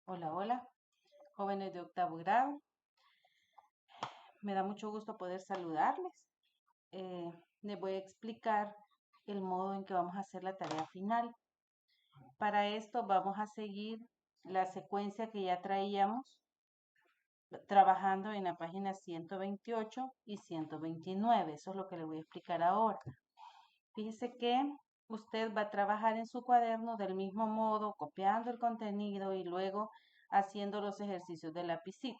Hola, hola, jóvenes de octavo grado. Me da mucho gusto poder saludarles. Eh, Les voy a explicar el modo en que vamos a hacer la tarea final. Para esto vamos a seguir la secuencia que ya traíamos trabajando en la página 128 y 129. Eso es lo que le voy a explicar ahora. Fíjese que usted va a trabajar en su cuaderno del mismo modo, copiando el contenido y luego haciendo los ejercicios de lapicito.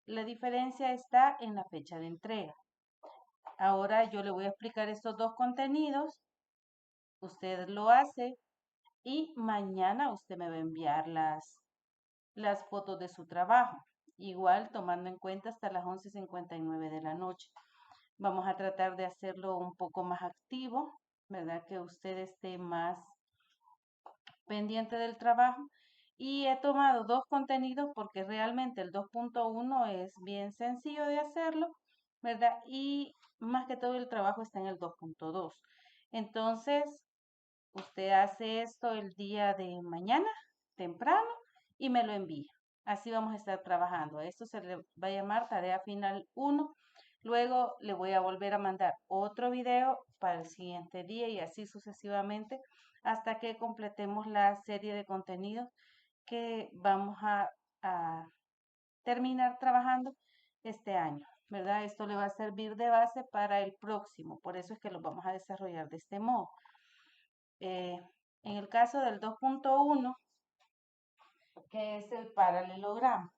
La diferencia está en la fecha de entrega. Ahora yo le voy a explicar estos dos contenidos. Usted lo hace y mañana usted me va a enviar las fotos de su trabajo. Igual tomando en cuenta hasta las 11:59 de la noche. Vamos a tratar de hacerlo un poco más activo, ¿verdad? Que usted esté más pendiente del trabajo. Y he tomado dos contenidos porque realmente el 2.1 es bien sencillo de hacerlo, ¿verdad? Y más que todo el trabajo está en el 2.2. Entonces, usted hace esto el día de mañana, temprano, y me lo envía. Así vamos a estar trabajando. A esto se le va a llamar tarea final 1. Luego le voy a volver a mandar otro video para el siguiente día y así sucesivamente hasta que completemos la serie de contenidos que vamos a terminar trabajando este año, ¿verdad? Esto le va a servir de base para el próximo, por eso es que lo vamos a desarrollar de este modo. En el caso del 2.1, que es el paralelogramo.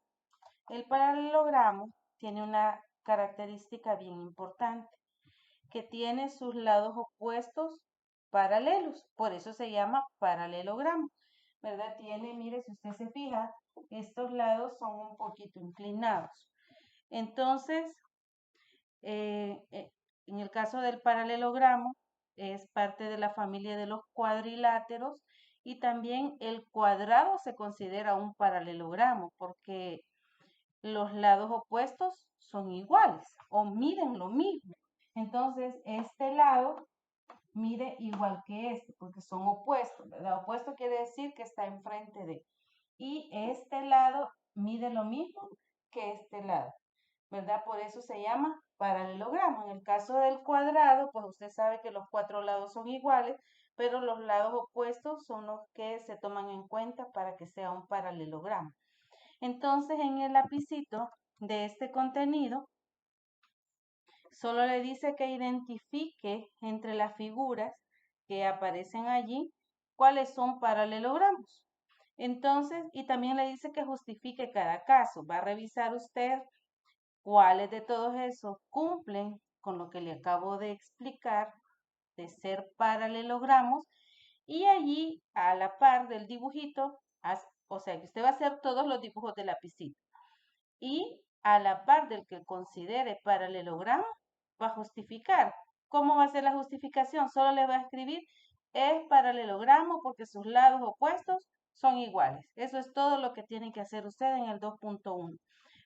El paralelogramo tiene una característica bien importante, que tiene sus lados opuestos paralelos, por eso se llama paralelogramo, ¿verdad? Tiene, mire, si usted se fija, estos lados son un poquito inclinados. Entonces, en el caso del paralelogramo, es parte de la familia de los cuadriláteros y también el cuadrado se considera un paralelogramo porque los lados opuestos son iguales o miden lo mismo. Entonces, este lado mide igual que este porque son opuestos, ¿verdad? Opuesto quiere decir que está enfrente de. Y este lado mide lo mismo que este lado, ¿verdad? Por eso se llama paralelogramo. En el caso del cuadrado, pues usted sabe que los cuatro lados son iguales, pero los lados opuestos son los que se toman en cuenta para que sea un paralelogramo. Entonces, en el lapicito de este contenido, solo le dice que identifique entre las figuras que aparecen allí cuáles son paralelogramos. Entonces, y también le dice que justifique cada caso. Va a revisar usted cuáles de todos esos cumplen con lo que le acabo de explicar de ser paralelogramos y allí a la par del dibujito, o sea que usted va a hacer todos los dibujos de lapicito y a la par del que considere paralelogramo va a justificar. ¿Cómo va a ser la justificación? Solo le va a escribir es paralelogramo porque sus lados opuestos son iguales. Eso es todo lo que tiene que hacer usted en el 2.1.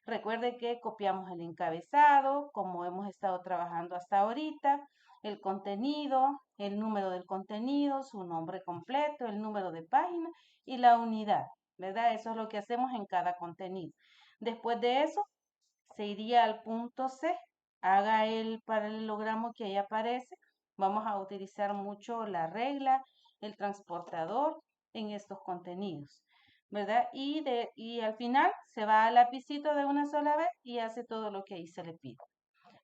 Recuerde que copiamos el encabezado, como hemos estado trabajando hasta ahorita, el contenido, el número del contenido, su nombre completo, el número de página y la unidad, ¿verdad? Eso es lo que hacemos en cada contenido. Después de eso, se iría al punto C. Haga el paralelogramo que ahí aparece. Vamos a utilizar mucho la regla, el transportador en estos contenidos, ¿verdad? Y al final se va al lapicito de una sola vez y hace todo lo que ahí se le pide.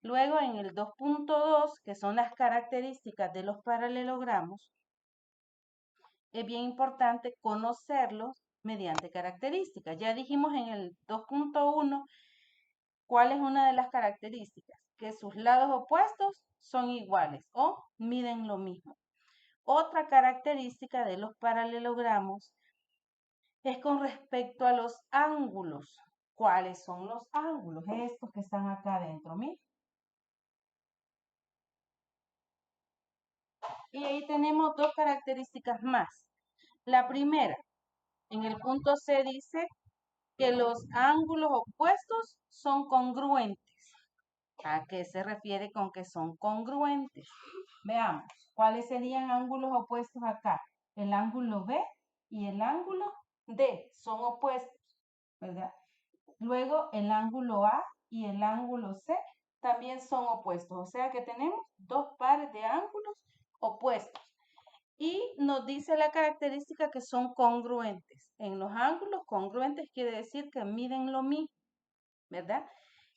Luego en el 2.2, que son las características de los paralelogramos, es bien importante conocerlos mediante características. Ya dijimos en el 2.1 cuál es una de las características, que sus lados opuestos son iguales o miden lo mismo. Otra característica de los paralelogramos es con respecto a los ángulos. ¿Cuáles son los ángulos? Estos que están acá adentro, miren. Y ahí tenemos dos características más. La primera, en el punto C dice que los ángulos opuestos son congruentes. ¿A qué se refiere con que son congruentes? Veamos, ¿cuáles serían ángulos opuestos acá? El ángulo B y el ángulo D son opuestos. ¿verdad? Luego el ángulo A y el ángulo C también son opuestos, o sea que tenemos dos pares de ángulos opuestos. Y nos dice la característica que son congruentes. En los ángulos congruentes quiere decir que miden lo mismo, ¿verdad?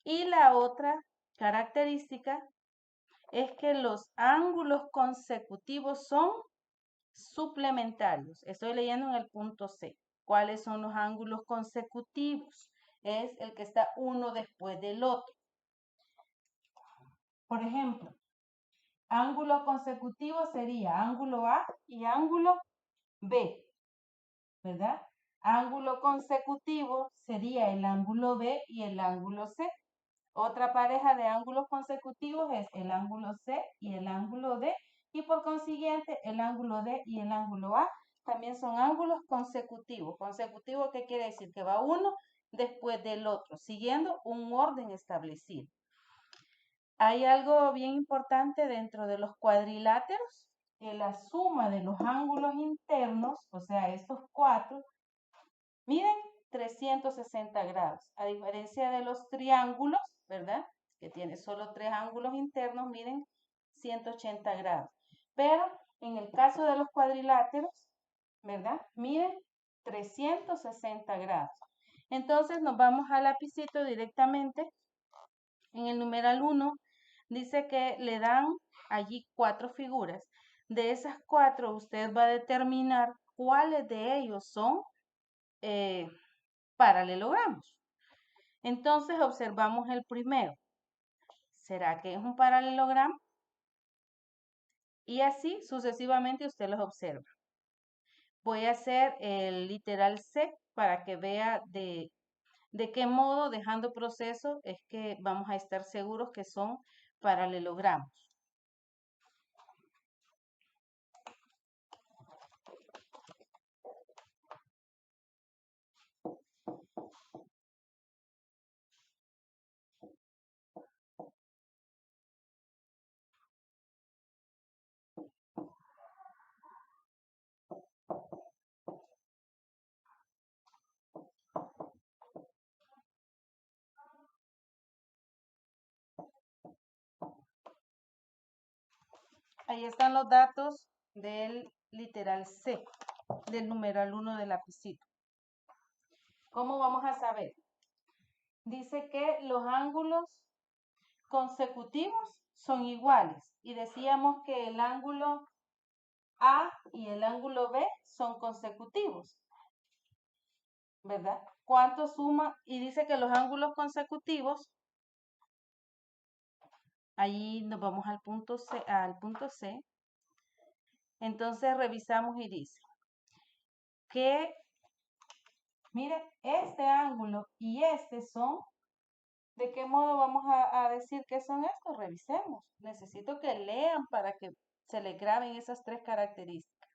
Y la otra característica es que los ángulos consecutivos son suplementarios. Estoy leyendo en el punto C. ¿Cuáles son los ángulos consecutivos? Es el que está uno después del otro. Por ejemplo, ángulo consecutivo sería ángulo A y ángulo B, ¿verdad? Ángulo consecutivo sería el ángulo B y el ángulo C. Otra pareja de ángulos consecutivos es el ángulo C y el ángulo D, y por consiguiente el ángulo D y el ángulo A también son ángulos consecutivos. ¿Consecutivo qué quiere decir? Que va uno después del otro, siguiendo un orden establecido. Hay algo bien importante dentro de los cuadriláteros, que la suma de los ángulos internos, o sea, estos cuatro, miden 360 grados, a diferencia de los triángulos, ¿verdad? Que tiene solo tres ángulos internos, miden 180 grados. Pero en el caso de los cuadriláteros, ¿verdad? Miden 360 grados. Entonces nos vamos al lapicito directamente. En el numeral 1 dice que le dan allí 4 figuras. De esas 4 usted va a determinar cuáles de ellos son paralelogramos. Entonces observamos el primero. ¿Será que es un paralelogramo? Y así sucesivamente usted los observa. Voy a hacer el literal C para que vea de qué modo, dejando proceso, es que vamos a estar seguros que son paralelogramos. Ahí están los datos del literal C, del numeral 1 del lapicito. ¿Cómo vamos a saber? Dice que los ángulos consecutivos son iguales y decíamos que el ángulo A y el ángulo B son consecutivos, ¿verdad? ¿Cuánto suma? Y dice que los ángulos consecutivos, ahí nos vamos al punto C. Entonces revisamos y dice que, mire, este ángulo y este son, ¿de qué modo vamos a decir que son estos? Revisemos. Necesito que lean para que se les graben esas tres características.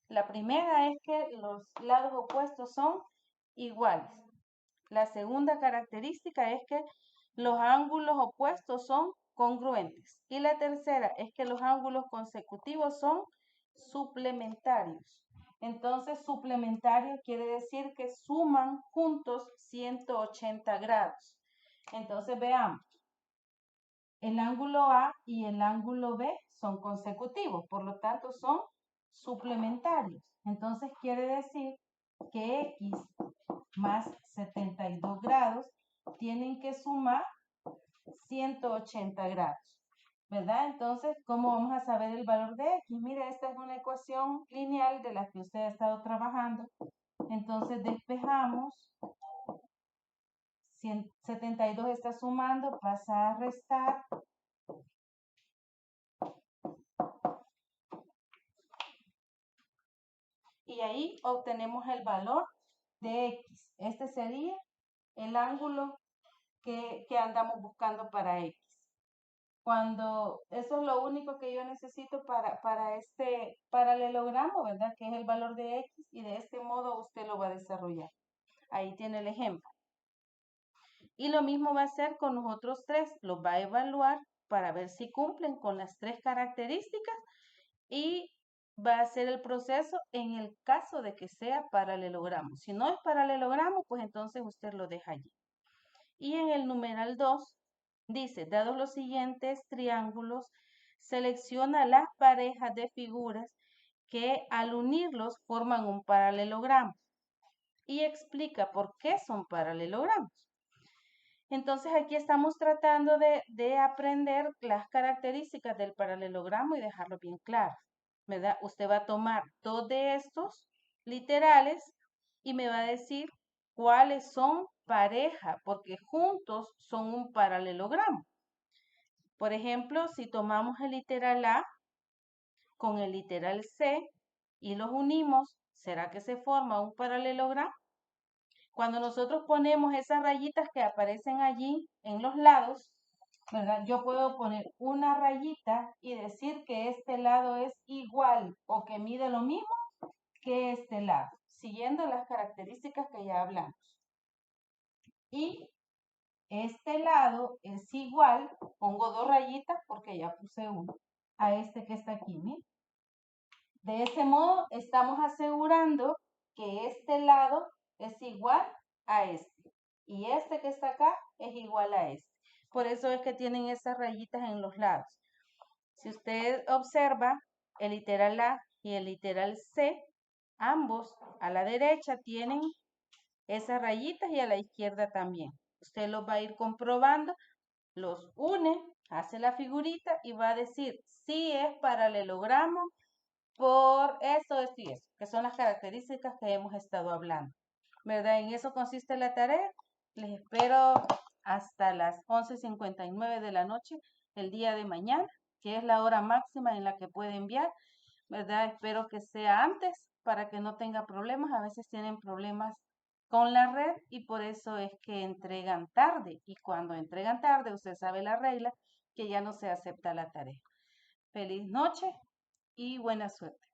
La primera es que los lados opuestos son iguales. La segunda característica es que los ángulos opuestos son congruentes. Y la tercera es que los ángulos consecutivos son suplementarios. Entonces, suplementario quiere decir que suman juntos 180 grados. Entonces, veamos. El ángulo A y el ángulo B son consecutivos, por lo tanto son suplementarios. Entonces, quiere decir que X más 72 grados tienen que sumar 180 grados, ¿verdad? Entonces, ¿cómo vamos a saber el valor de X? Mire, esta es una ecuación lineal de la que usted ha estado trabajando. Entonces, despejamos. 72 está sumando, pasa a restar. Y ahí obtenemos el valor de X. Este sería el ángulo que andamos buscando para X. Cuando eso es lo único que yo necesito para este paralelogramo, ¿verdad? Que es el valor de X, y de este modo usted lo va a desarrollar. Ahí tiene el ejemplo. Y lo mismo va a hacer con los otros tres. Los va a evaluar para ver si cumplen con las tres características y va a ser el proceso en el caso de que sea paralelogramo. Si no es paralelogramo, pues entonces usted lo deja allí. Y en el numeral 2 dice, dados los siguientes triángulos, selecciona las parejas de figuras que al unirlos forman un paralelogramo y explica por qué son paralelogramos. Entonces aquí estamos tratando de aprender las características del paralelogramo y dejarlo bien claro, ¿verdad? Usted va a tomar dos de estos literales y me va a decir cuáles son pareja, porque juntos son un paralelogramo. Por ejemplo, si tomamos el literal A con el literal C y los unimos, ¿será que se forma un paralelogramo? Cuando nosotros ponemos esas rayitas que aparecen allí en los lados, ¿verdad? Yo puedo poner una rayita y decir que este lado es igual o que mide lo mismo que este lado, siguiendo las características que ya hablamos. Y este lado es igual, pongo dos rayitas porque ya puse uno, a este que está aquí, ¿sí? De ese modo estamos asegurando que este lado es igual a este. Y este que está acá es igual a este. Por eso es que tienen esas rayitas en los lados. Si usted observa, el literal A y el literal C, ambos a la derecha tienen esas rayitas y a la izquierda también. Usted los va a ir comprobando, los une, hace la figurita y va a decir si es paralelogramo por esto y eso, que son las características que hemos estado hablando. ¿Verdad? En eso consiste la tarea. Les espero hasta las 11:59 de la noche el día de mañana, que es la hora máxima en la que puede enviar. ¿Verdad? Espero que sea antes para que no tenga problemas. A veces tienen problemas con la red y por eso es que entregan tarde. Y cuando entregan tarde, usted sabe la regla, que ya no se acepta la tarea. Feliz noche y buena suerte.